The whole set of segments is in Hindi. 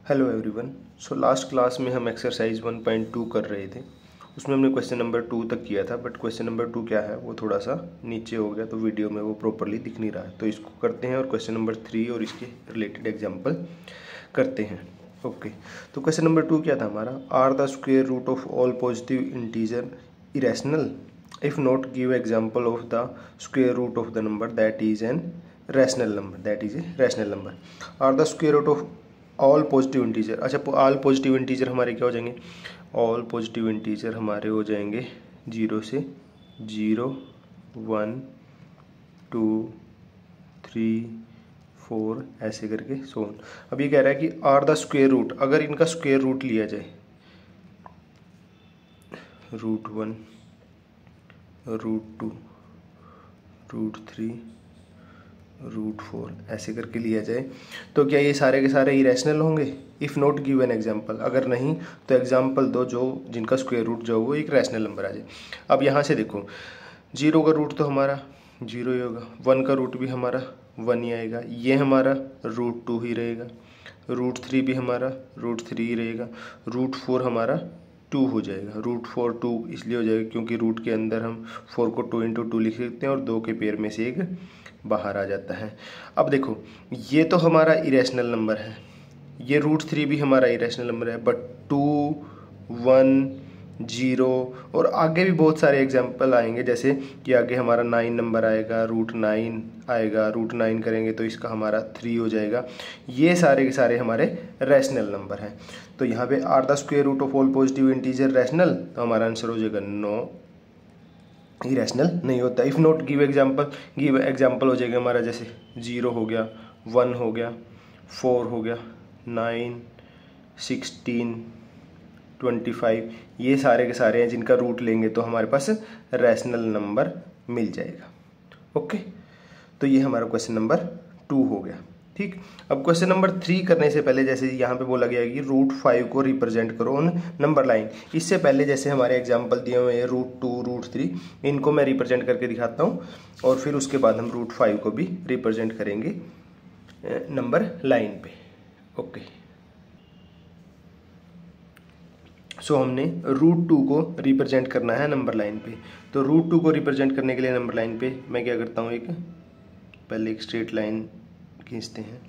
Hello everyone. So last class में हम एक्सरसाइज 1.2 कर रहे थे। उसमें हमने क्वेश्चन नंबर 2 तक किया था, बट क्वेश्चन नंबर 2 क्या है वो थोड़ा सा नीचे हो गया, तो वीडियो में वो प्रॉपरली दिख नहीं रहा है। तो इसको करते हैं और क्वेश्चन नंबर 3 और इसके रिलेटेड एग्जाम्पल करते हैं। ओके, तो क्वेश्चन नंबर 2 क्या था हमारा? Are the square root of all positive integer irrational? If not give example of the square root of the number that is an rational number, that is a rational number. Are the square root of all positive integer. अच्छा, ऑल पॉजिटिव इंटीजर हमारे क्या हो जाएंगे? ऑल पॉजिटिव इंटीजर हमारे हो जाएंगे 0 से 0, 1, 2, 3, 4 ऐसे करके सो ऑन। अब ये कह रहा है कि आर द स्क्वायर रूट, अगर इनका स्क्वायर रूट लिया जाए, √1, √2, √3, √4 ऐसे करके लिया जाए, तो क्या ये सारे के सारे इरेशनल होंगे? If not give an example, अगर नहीं तो एग्जाम्पल दो जो जिनका स्क्वायर रूट जो वो एक रैशनल नंबर आ जाए। अब यहाँ से देखो, 0 का रूट तो हमारा 0 ही होगा, 1 का रूट भी हमारा 1 ही आएगा, ये हमारा √2 ही रहेगा, √3 भी हमारा √3 ही रहेगा, √4 हमारा 2 हो जाएगा। √4 2 इसलिए हो जाएगा क्योंकि रूट के अंदर हम 4 को 2 × 2 लिख सकते हैं और 2 के पेयर में से एक बाहर आ जाता है। अब देखो, ये तो हमारा इरेशनल नंबर है, ये √3 भी हमारा इरेशनल नंबर है, बट 2, 1, 0 और आगे भी बहुत सारे एग्जाम्पल आएंगे, जैसे कि आगे हमारा 9 नंबर आएगा, √9 आएगा, √9 करेंगे तो इसका हमारा 3 हो जाएगा। ये सारे के सारे हमारे रैशनल नंबर हैं। तो यहाँ पे are the square root of all positive integer rational, तो हमारा आंसर हो जाएगा नो, इरेशनल नहीं होता। If not give example, give example हो जाएगा हमारा, जैसे 0 हो गया, 1 हो गया, 4 हो गया, 9, 16, 25, ये सारे के सारे हैं जिनका रूट लेंगे तो हमारे पास रैशनल नंबर मिल जाएगा। ओके, तो ये हमारा क्वेश्चन नंबर 2 हो गया। ठीक, अब क्वेश्चन नंबर 3 करने से पहले, जैसे यहाँ पे बोला गया है कि √5 को रिप्रेजेंट करो ऑन नंबर लाइन, इससे पहले जैसे हमारे एग्जाम्पल दिए हुए हैं √2, √3, इनको मैं रिप्रेजेंट करके दिखाता हूँ और फिर उसके बाद हम √5 को भी रिप्रेजेंट करेंगे नंबर लाइन पे। ओके, सो हमने √2 को रिप्रेजेंट करना है नंबर लाइन पे। तो √2 को रिप्रेजेंट करने के लिए नंबर लाइन पे मैं क्या करता हूँ, पहले एक स्ट्रेट लाइन खींचते हैं।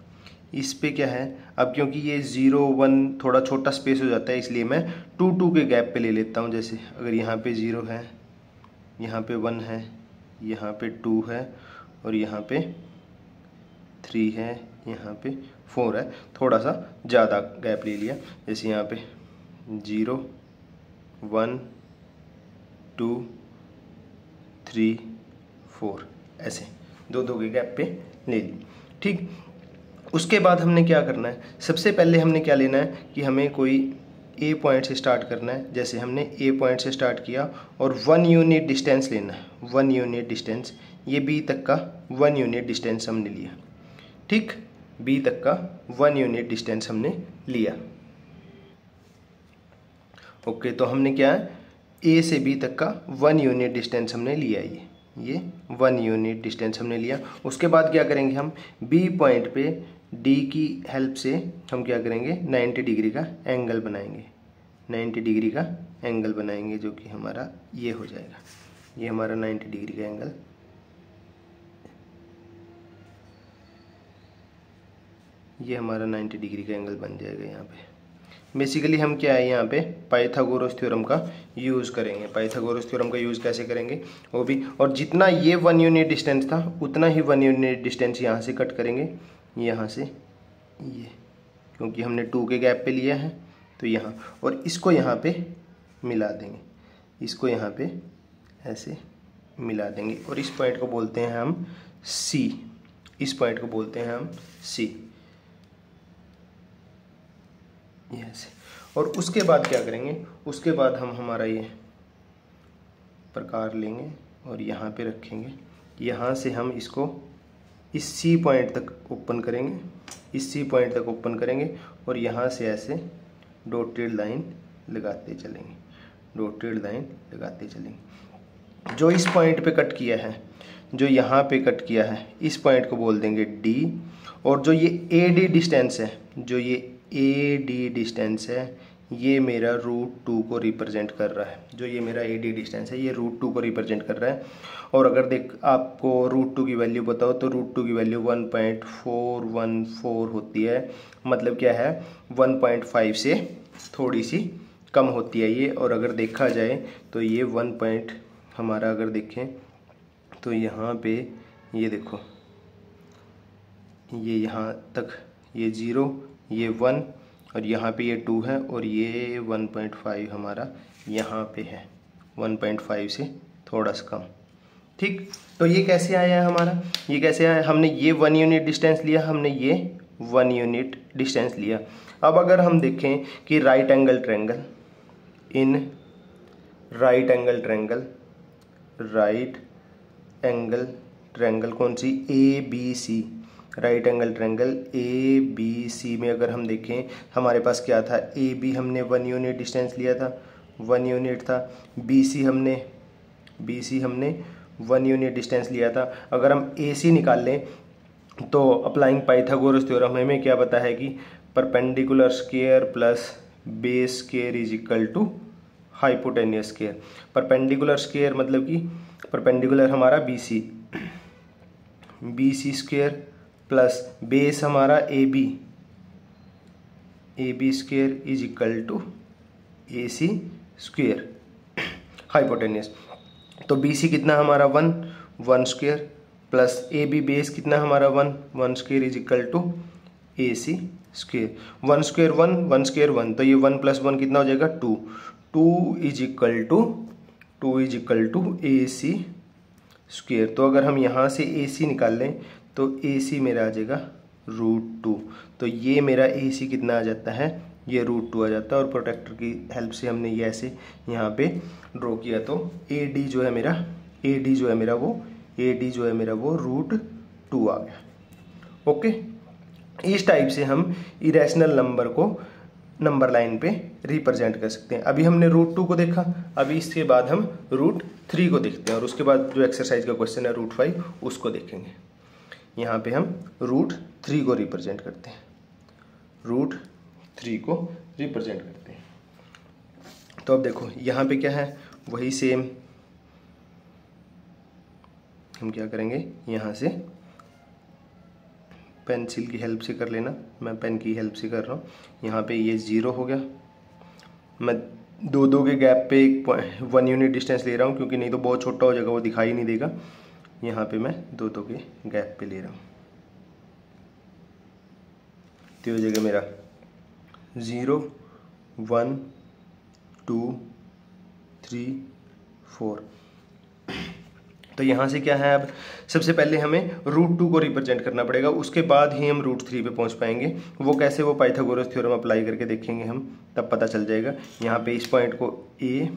इस पे क्या है, अब क्योंकि ये 0, 1 थोड़ा छोटा स्पेस हो जाता है, इसलिए मैं 2, 2 के गैप पे ले लेता हूँ। जैसे अगर यहाँ पे 0 है, यहाँ पे 1 है, यहाँ पे 2 है और यहाँ पे 3 है, यहाँ पे 4 है, थोड़ा सा ज़्यादा गैप ले लिया। जैसे यहाँ पे 0, 1, 2, 3, 4 ऐसे 2 के गैप पे ले ली। ठीक, उसके बाद हमने क्या करना है, सबसे पहले हमने क्या लेना है कि हमें कोई ए पॉइंट से स्टार्ट करना है। जैसे हमने ए पॉइंट से स्टार्ट किया और 1 यूनिट डिस्टेंस लेना है, 1 यूनिट डिस्टेंस, ये बी तक का 1 यूनिट डिस्टेंस हमने लिया। ठीक, बी तक का 1 यूनिट डिस्टेंस हमने लिया। ओके, तो हमने क्या है, ए से बी तक का 1 यूनिट डिस्टेंस हमने लिया, ये 1 यूनिट डिस्टेंस हमने लिया। उसके बाद क्या करेंगे, हम बी पॉइंट पे डी की हेल्प से हम क्या करेंगे, 90 डिग्री का एंगल बनाएंगे, 90 डिग्री का एंगल बनाएंगे, जो कि हमारा ये हो जाएगा, ये हमारा 90 डिग्री का एंगल, ये हमारा 90 डिग्री का एंगल बन जाएगा। यहाँ पे बेसिकली हम क्या है, यहाँ पे पाइथागोरस थ्योरम का यूज़ करेंगे। पाइथागोरस थ्योरम का यूज़ कैसे करेंगे वो भी, और जितना ये 1 यूनिट डिस्टेंस था उतना ही 1 यूनिट डिस्टेंस यहाँ से कट करेंगे, यहाँ से ये, क्योंकि हमने 2 के गैप पे लिया है तो यहाँ, और इसको यहाँ पे मिला देंगे, इसको यहाँ पे ऐसे मिला देंगे और इस पॉइंट को बोलते हैं हम सी, इस पॉइंट को बोलते हैं हम सी, ऐसे। और उसके बाद क्या करेंगे, उसके बाद हम हमारा ये प्रकार लेंगे और यहाँ पे रखेंगे, यहाँ से हम इसको इस सी पॉइंट तक ओपन करेंगे, इस सी पॉइंट तक ओपन करेंगे और यहाँ से ऐसे डॉटेड लाइन लगाते चलेंगे, डॉटेड लाइन लगाते चलेंगे। जो इस पॉइंट पे कट किया है, जो यहाँ पे कट किया है, इस पॉइंट को बोल देंगे डी, और जो ये ए डी डिस्टेंस है, जो ये ए डी डिस्टेंस है ये मेरा √2 को रिप्रेजेंट कर रहा है। जो ये मेरा ए डी डिस्टेंस है ये √2 को रिप्रेजेंट कर रहा है। और अगर देख आपको √2 की वैल्यू बताओ तो √2 की वैल्यू 1.414 होती है। मतलब क्या है 1.5 से थोड़ी सी कम होती है ये। और अगर देखा जाए तो ये हमारा अगर देखें तो यहाँ पे ये देखो ये यहाँ तक ये 0 ये 1 और यहाँ पे ये 2 है और ये 1.5 हमारा यहाँ पे है 1.5 से थोड़ा सा कम। ठीक, तो ये कैसे आया है हमारा, ये कैसे आया, हमने ये 1 यूनिट डिस्टेंस लिया, हमने ये 1 यूनिट डिस्टेंस लिया। अब अगर हम देखें कि right angle triangle in right angle triangle कौन सी, ABC, right angle triangle ABC में अगर हम देखें हमारे पास क्या था, AB हमने 1 यूनिट डिस्टेंस लिया था, 1 यूनिट था। BC हमने 1 यूनिट डिस्टेंस लिया था। अगर हम AC निकाल लें तो अप्लाइंग पाइथागोरस थ्योरम हमें क्या पता है कि perpendicular square plus base square is equal to hypotenuse square. Perpendicular square मतलब कि परपेंडिकुलर हमारा BC स्क्वायर प्लस बेस हमारा AB square is equal to AC square hypotenuse. तो BC कितना हमारा 1 स्क्वायर प्लस AB बेस कितना हमारा 1 square is equal to AC square. 1 square 1 square 1, तो ये 1 + 1 कितना हो जाएगा 2 is equal to AC square. तो अगर हम यहाँ से AC निकाल लें तो AC मेरा आ जाएगा √2। तो ये मेरा AC कितना आ जाता है, ये √2 आ जाता है। और प्रोटेक्टर की हेल्प से हमने ये ऐसे यहाँ पे ड्रॉ किया तो AD जो है मेरा वो √2 आ गया। ओके, इस टाइप से हम इरेशनल नंबर को नंबर लाइन पे रिप्रेजेंट कर सकते हैं। अभी हमने √2 को देखा, अभी इसके बाद हम √3 को देखते हैं और उसके बाद जो एक्सरसाइज का क्वेश्चन है √5 उसको देखेंगे। यहाँ पे हम √3 को रिप्रेजेंट करते हैं, √3 को रिप्रेजेंट करते हैं। तो अब देखो यहाँ पे क्या है, वही सेम हम क्या करेंगे, यहाँ से पेंसिल की हेल्प से कर लेना, मैं पेन की हेल्प से कर रहा हूँ। यहाँ पे ये 0 हो गया, मैं दो के गैप पे 1 यूनिट डिस्टेंस ले रहा हूँ क्योंकि नहीं तो बहुत छोटा हो जाएगा, वो दिखाई नहीं देगा। यहाँ पे मैं दो के गैप पे ले रहा हूँ, तो हो जाएगा मेरा 0 1 2 3 4। तो यहाँ से क्या है, अब सबसे पहले हमें √2 को रिप्रेजेंट करना पड़ेगा, उसके बाद ही हम √3 पे पहुँच पाएंगे। वो कैसे, वो पाइथागोरस थ्योरम अप्लाई करके देखेंगे हम, तब पता चल जाएगा। यहाँ पे इस पॉइंट को A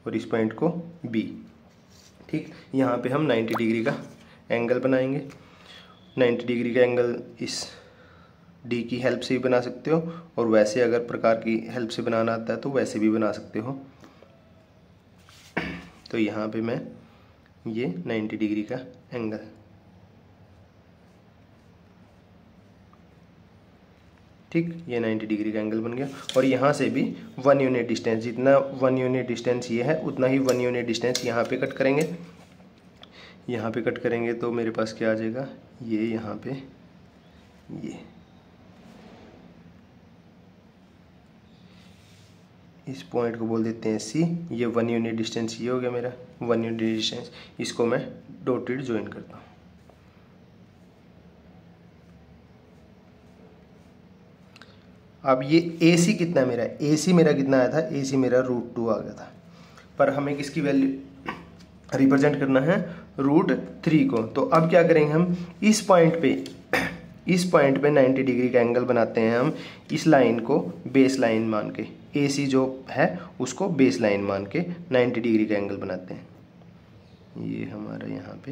और इस पॉइंट को B, ठीक। यहाँ पे हम 90 डिग्री का एंगल बनाएंगे। 90 डिग्री का एंगल इस D की हेल्प से भी बना सकते हो, और वैसे अगर प्रकार की हेल्प से बनाना आता है तो वैसे भी बना सकते हो। तो यहाँ पे मैं ये 90 डिग्री का एंगल, ठीक, ये 90 डिग्री का एंगल बन गया। और यहाँ से भी 1 यूनिट डिस्टेंस, जितना 1 यूनिट डिस्टेंस ये है उतना ही 1 यूनिट डिस्टेंस यहाँ पे कट करेंगे। यहाँ पे कट करेंगे तो मेरे पास क्या आ जाएगा, ये यहाँ पे ये इस पॉइंट को बोल देते हैं C। ये 1 यूनिट डिस्टेंस ये हो गया मेरा 1 यूनिट डिस्टेंस। इसको मैं डॉटेड ज्वाइन करता हूँ। अब ये AC कितना है मेरा, AC मेरा कितना आया था, AC मेरा √2 आ गया था। पर हमें किसकी वैल्यू रिप्रेजेंट करना है, √3 को। तो अब क्या करेंगे, हम इस पॉइंट पे 90 डिग्री का एंगल बनाते हैं। हम इस लाइन को बेस लाइन मान के, AC जो है उसको बेस लाइन मान के 90 डिग्री का एंगल बनाते हैं। ये हमारा यहाँ पे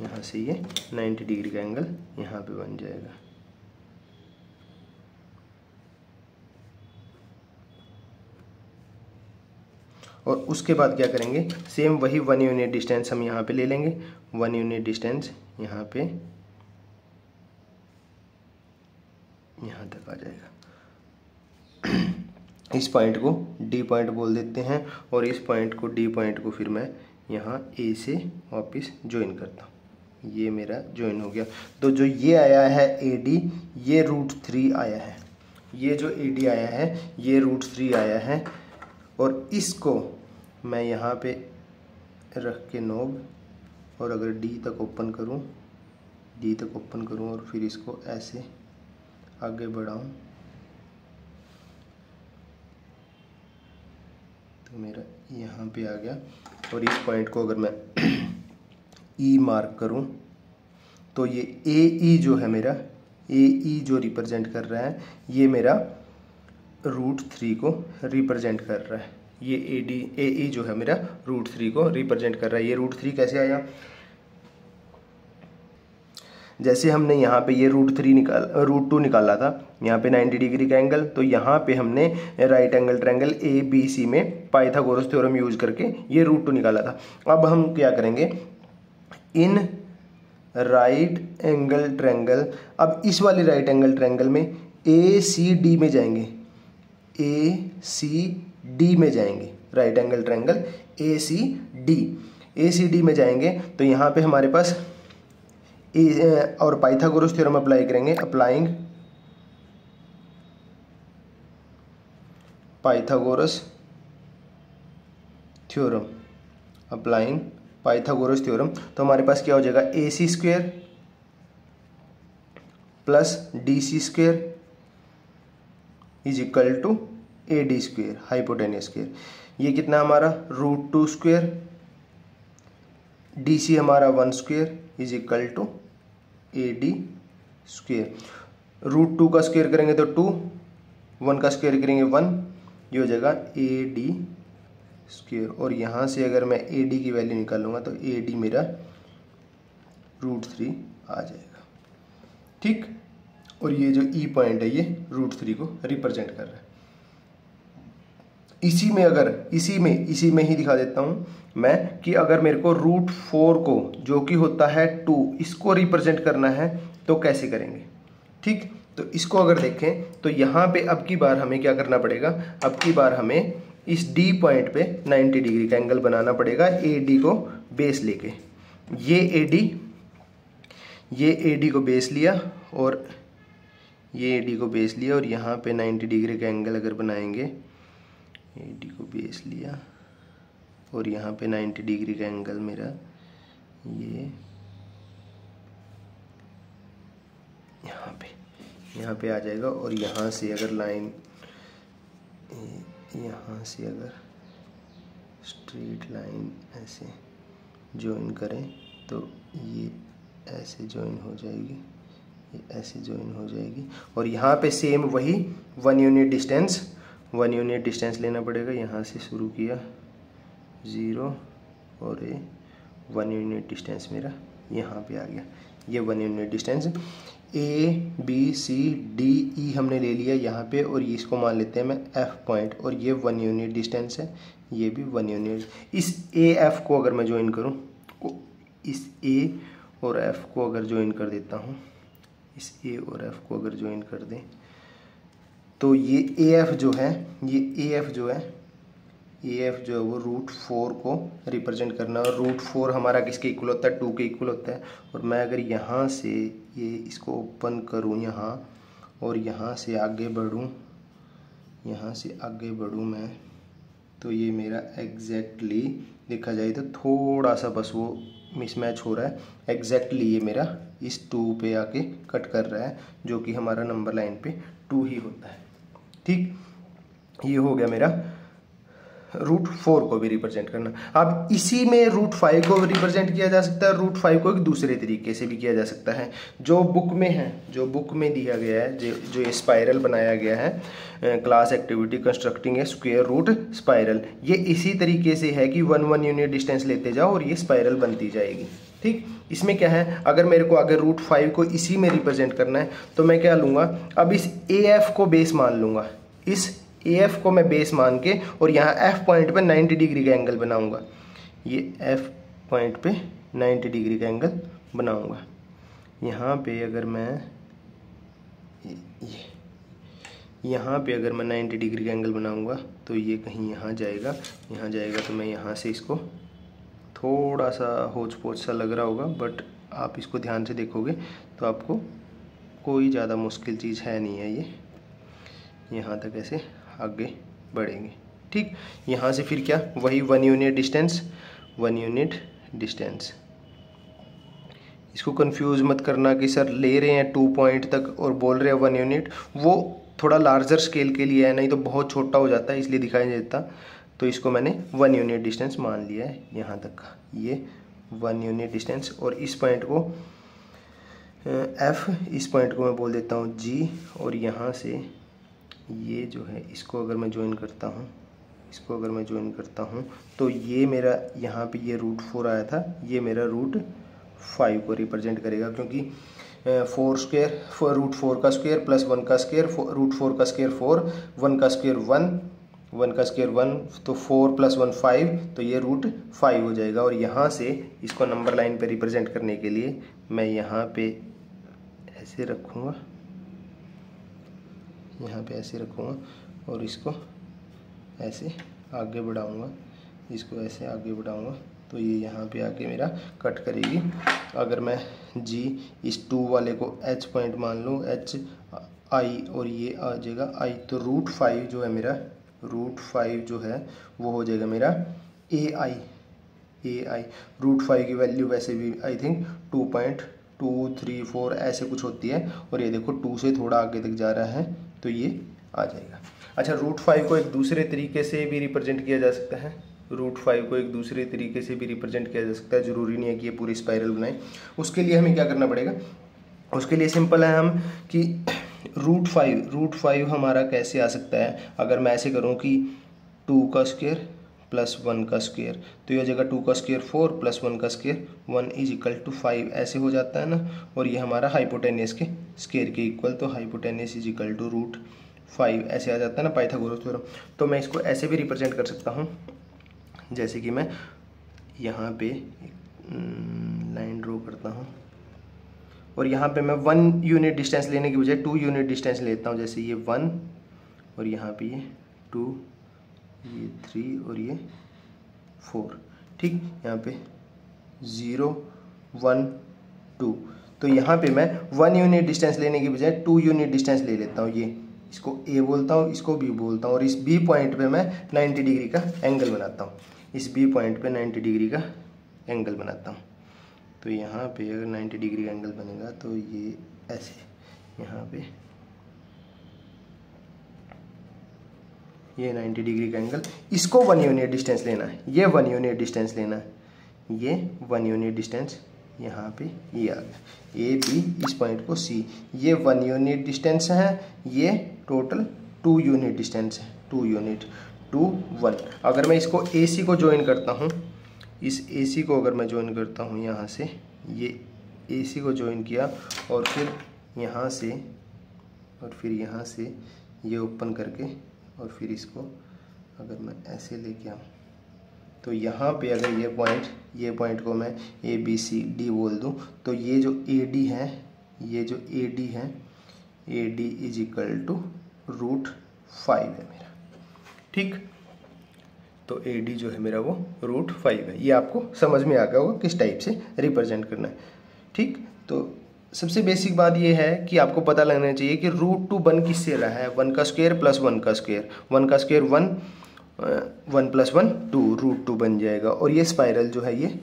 यहाँ से ये 90 डिग्री का एंगल यहाँ पे बन जाएगा। और उसके बाद क्या करेंगे, सेम वही 1 यूनिट डिस्टेंस हम यहाँ पे ले लेंगे, 1 यूनिट डिस्टेंस यहाँ पे यहाँ तक आ जाएगा। इस पॉइंट को डी पॉइंट बोल देते हैं और इस पॉइंट को डी पॉइंट को फिर मैं यहाँ ए से वापस ज्वाइन करता हूँ। ये मेरा ज्वाइन हो गया। तो जो ये आया है ए डी, ये √3 आया है, ये जो ए डी आया है ये √3 आया है। और इसको मैं यहाँ पे रख के नोब, और अगर डी तक ओपन करूँ, डी तक ओपन करूँ और फिर इसको ऐसे आगे बढ़ाऊँ तो मेरा यहाँ पे आ गया। और इस पॉइंट को अगर मैं ई मार्क करूँ तो ये ए ई जो है मेरा, ए ई जो रिप्रेजेंट कर रहा है ये मेरा √3 को रिप्रेजेंट कर रहा है। ये ए ई जो है मेरा √3 को रिप्रेजेंट कर रहा है। ये √3 कैसे आया, जैसे हमने यहाँ पे ये √2 निकाला था, यहाँ पे 90 डिग्री का एंगल, तो यहाँ पे हमने राइट एंगल ट्रायंगल ABC में पाइथागोरस थ्योरम यूज करके ये √2 निकाला था। अब हम क्या करेंगे, इन राइट एंगल ट्रायंगल, अब इस वाले राइट एंगल ट्रायंगल में ACD में जाएंगे, ACD में जाएंगे, राइट एंगल ट्रायंगल ACD में जाएंगे। तो यहाँ पे हमारे पास और पाइथागोरस थ्योरम अप्लाई करेंगे, applying Pythagoras theorem, applying Pythagoras theorem. तो हमारे पास क्या हो जाएगा, AC² plus DC² is equal to AD², hypotenuse square. ये कितना हमारा √2², DC हमारा 1² इज इक्वल टू AD²। √2 का स्क्वायर करेंगे तो 2, 1 का स्क्वायर करेंगे 1, ये हो जाएगा AD²। और यहाँ से अगर मैं AD की वैल्यू निकालूंगा तो AD मेरा √3 आ जाएगा, ठीक। और ये जो E पॉइंट है ये √3 को रिप्रेजेंट कर रहा है। इसी में ही दिखा देता हूँ मैं कि अगर मेरे को √4 को, जो कि होता है 2, इसको रिप्रेजेंट करना है तो कैसे करेंगे, ठीक। तो इसको अगर देखें तो यहाँ पे अब की बार हमें क्या करना पड़ेगा, अब की बार हमें इस D पॉइंट पे 90 डिग्री का एंगल बनाना पड़ेगा, AD को बेस लेके। ये AD को बेस लिया और ये AD को बेस लिया, और यहाँ पे 90 डिग्री का एंगल अगर बनाएंगे, AD को बेस लिया और यहाँ पे 90 डिग्री का एंगल मेरा ये यहाँ पे आ जाएगा। और यहाँ से अगर लाइन, यहाँ से अगर स्ट्रेट लाइन ऐसे ज्वाइन करें तो ये ऐसे ज्वाइन हो जाएगी, ये ऐसे ज्वाइन हो जाएगी। और यहाँ पे सेम वही 1 यूनिट डिस्टेंस लेना पड़ेगा। यहाँ से शुरू किया 0 और ये 1 यूनिट डिस्टेंस मेरा यहाँ पे आ गया। ये 1 यूनिट डिस्टेंस ABCDE हमने ले लिया यहाँ पे, और इसको मान लेते हैं मैं F पॉइंट, और ये 1 यूनिट डिस्टेंस है, ये भी 1 यूनिट। इस AF को अगर मैं ज्वाइन करूँ, इस A और F को अगर ज्वाइन कर देता हूँ, इस A और F को अगर ज्वाइन कर दें तो ये AF जो है, ये AF जो है वो √4 को रिप्रेजेंट करना है। और √4 हमारा किसके इक्वल होता है, 2 के इक्वल होता है। और मैं अगर यहाँ से ये इसको ओपन करूँ यहाँ, और यहाँ से आगे बढ़ूँ मैं, तो ये मेरा एग्जैक्टली देखा जाए तो थोड़ा सा बस वो मिसमैच हो रहा है। एग्जैक्टली ये मेरा इस 2 पे आके कट कर रहा है, जो कि हमारा नंबर लाइन पे 2 ही होता है, ठीक। ये हो गया मेरा √4 को भी रिप्रेजेंट करना। अब इसी में √5 को रिप्रेजेंट किया जा सकता है, √5 को एक दूसरे तरीके से भी किया जा सकता है, जो बुक में है, जो बुक में दिया गया है, जो ये स्पाइरल बनाया गया है, class activity constructing a square root spiral. ये इसी तरीके से है कि 1 यूनिट डिस्टेंस लेते जाओ और ये स्पाइरल बनती जाएगी, ठीक। इसमें क्या है, अगर मेरे को आगे √5 को इसी में रिप्रेजेंट करना है तो मैं क्या लूँगा, अब इस AF को बेस मान लूँगा, इस AF को मैं बेस मान के और यहाँ F पॉइंट पे 90 डिग्री का एंगल बनाऊंगा। ये F पॉइंट पे 90 डिग्री का एंगल बनाऊंगा। यहाँ पे अगर मैं यहाँ पे अगर मैं 90 डिग्री का एंगल बनाऊंगा तो ये कहीं यहाँ जाएगा, तो मैं यहाँ से इसको, थोड़ा सा होच पोच सा लग रहा होगा, बट आप इसको ध्यान से देखोगे तो आपको कोई ज़्यादा मुश्किल चीज़ है नहीं है। ये यहाँ तक ऐसे आगे बढ़ेंगे। ठीक, यहाँ से फिर क्या, वही 1 यूनिट डिस्टेंस। इसको कंफ्यूज मत करना कि सर ले रहे हैं 2 पॉइंट तक और बोल रहे हैं 1 यूनिट, वो थोड़ा लार्जर स्केल के लिए है, नहीं तो बहुत छोटा हो जाता है इसलिए दिखाई नहीं देता। तो इसको मैंने 1 यूनिट डिस्टेंस मान लिया है यहाँ तक का, ये 1 यूनिट डिस्टेंस। और इस पॉइंट को F, इस पॉइंट को मैं बोल देता हूँ G, और यहाँ से ये जो है इसको अगर मैं ज्वाइन करता हूँ, तो ये मेरा यहाँ पे ये √4 आया था, ये मेरा √5 को रिप्रेजेंट करेगा, क्योंकि 4 स्क्वायर √4 का स्क्वायर प्लस 1 का स्क्वायर, √4 का स्क्वायर 4, 1 का स्क्वायर 1, तो 4 + 1 5, तो ये √5 हो जाएगा। और यहाँ से इसको नंबर लाइन पे रिप्रेजेंट करने के लिए मैं यहाँ पे ऐसे रखूँगा, और इसको ऐसे आगे बढ़ाऊँगा, तो ये यहाँ पे आके मेरा कट करेगी। अगर मैं G इस 2 वाले को H पॉइंट मान लूँ, HI, और ये आ जाएगा I, तो √5 जो है मेरा, √5 जो है वो हो जाएगा मेरा AI। √5 की वैल्यू वैसे भी आई थिंक 2.234 ऐसे कुछ होती है, और ये देखो 2 से थोड़ा आगे तक जा रहा है, तो ये आ जाएगा। अच्छा, √5 को एक दूसरे तरीके से भी रिप्रेजेंट किया जा सकता है, ज़रूरी नहीं है कि ये पूरी स्पाइरल बनाए। उसके लिए हमें क्या करना पड़ेगा, उसके लिए सिंपल है हम कि √5 हमारा कैसे आ सकता है। अगर मैं ऐसे करूँ कि 2 का स्क्वायर प्लस 1 का स्क्वायर, तो ये हो जाएगा 2 का स्क्वायर 4 प्लस 1 का स्क्वायर 1 = 5, ऐसे हो जाता है ना। और ये हमारा हाइपोटेनियस के स्क्वायर के इक्वल, तो हाइपोटेनियस = √5 ऐसे आ जाता है ना, पाइथागोरस थ्योरम। तो मैं इसको ऐसे भी रिप्रेजेंट कर सकता हूँ, जैसे कि मैं यहाँ पे लाइन ड्रॉ करता हूँ, और यहाँ पे मैं 1 यूनिट डिस्टेंस लेने की बजाय 2 यूनिट डिस्टेंस लेता हूँ। जैसे ये 1, और यहाँ पे ये 2, ये 3, और ये 4। ठीक, यहाँ पे 0, 1, 2, तो यहाँ पे मैं 1 यूनिट डिस्टेंस लेने की बजाय 2 यूनिट डिस्टेंस ले लेता हूँ। ये इसको A बोलता हूँ, इसको B बोलता हूँ, और इस B पॉइंट पे मैं 90 डिग्री का एंगल बनाता हूँ। तो यहाँ पे अगर 90 डिग्री का एंगल बनेगा तो ये ऐसे, यहाँ पे ये 90 डिग्री का एंगल, इसको 1 यूनिट डिस्टेंस लेना है, ये 1 यूनिट डिस्टेंस लेना है, ये 1 यूनिट डिस्टेंस यहाँ पे ये आ गया, A B, इस पॉइंट को C, ये 1 यूनिट डिस्टेंस है, ये टोटल 2 यूनिट डिस्टेंस है, 2 यूनिट 2 1। अगर मैं इसको AC को ज्वाइन करता हूँ, इस AC को अगर मैं ज्वाइन करता हूँ यहाँ से, ये AC को ज्वाइन किया, और फिर यहाँ से, ये ओपन करके, और फिर इसको अगर मैं ऐसे लेके आऊँ, तो यहाँ पे अगर ये पॉइंट को मैं ABCD बोल दूँ, तो ये जो AD है, AD = √5 है मेरा। ठीक, तो AD जो है मेरा वो √5 है। ये आपको समझ में आ गया होगा किस टाइप से रिप्रेजेंट करना है। ठीक, तो सबसे बेसिक बात ये है कि आपको पता लगना चाहिए कि √2 बन किससे रहा है, 1 का स्क्वायर प्लस 1 का स्क्वायर, 1 का स्क्वायर 1, 1 + 1 2, √2 बन जाएगा। और ये स्पाइरल जो है ये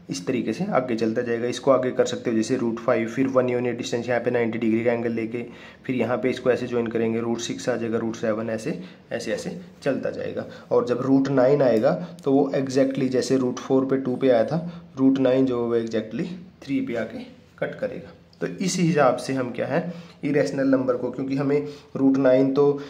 इस तरीके से आगे चलता जाएगा। इसको आगे कर सकते हो जैसे √5, फिर 1 यूनिट डिस्टेंस यहाँ पे 90 डिग्री का एंगल लेके, फिर यहाँ पे इसको ऐसे ज्वाइन करेंगे, √6 आ जाएगा, √7, ऐसे चलता जाएगा। और जब √9 आएगा तो वो एग्जैक्टली जैसे √4 पे 2 पे आया था, √9 जो वो एग्जैक्टली 3 पे आके कट करेगा। तो इस हिसाब से हम क्या है इरेशनल नंबर को, क्योंकि हमें √9 तो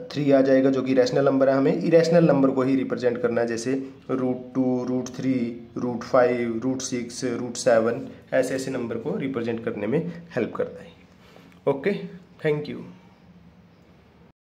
3 आ जाएगा जो कि इरेशनल नंबर है, हमें इरेशनल नंबर को ही रिप्रेजेंट करना है, जैसे √2, √3, √5, √6, √7 ऐसे नंबर को रिप्रेजेंट करने में हेल्प करता है। Okay, thank you.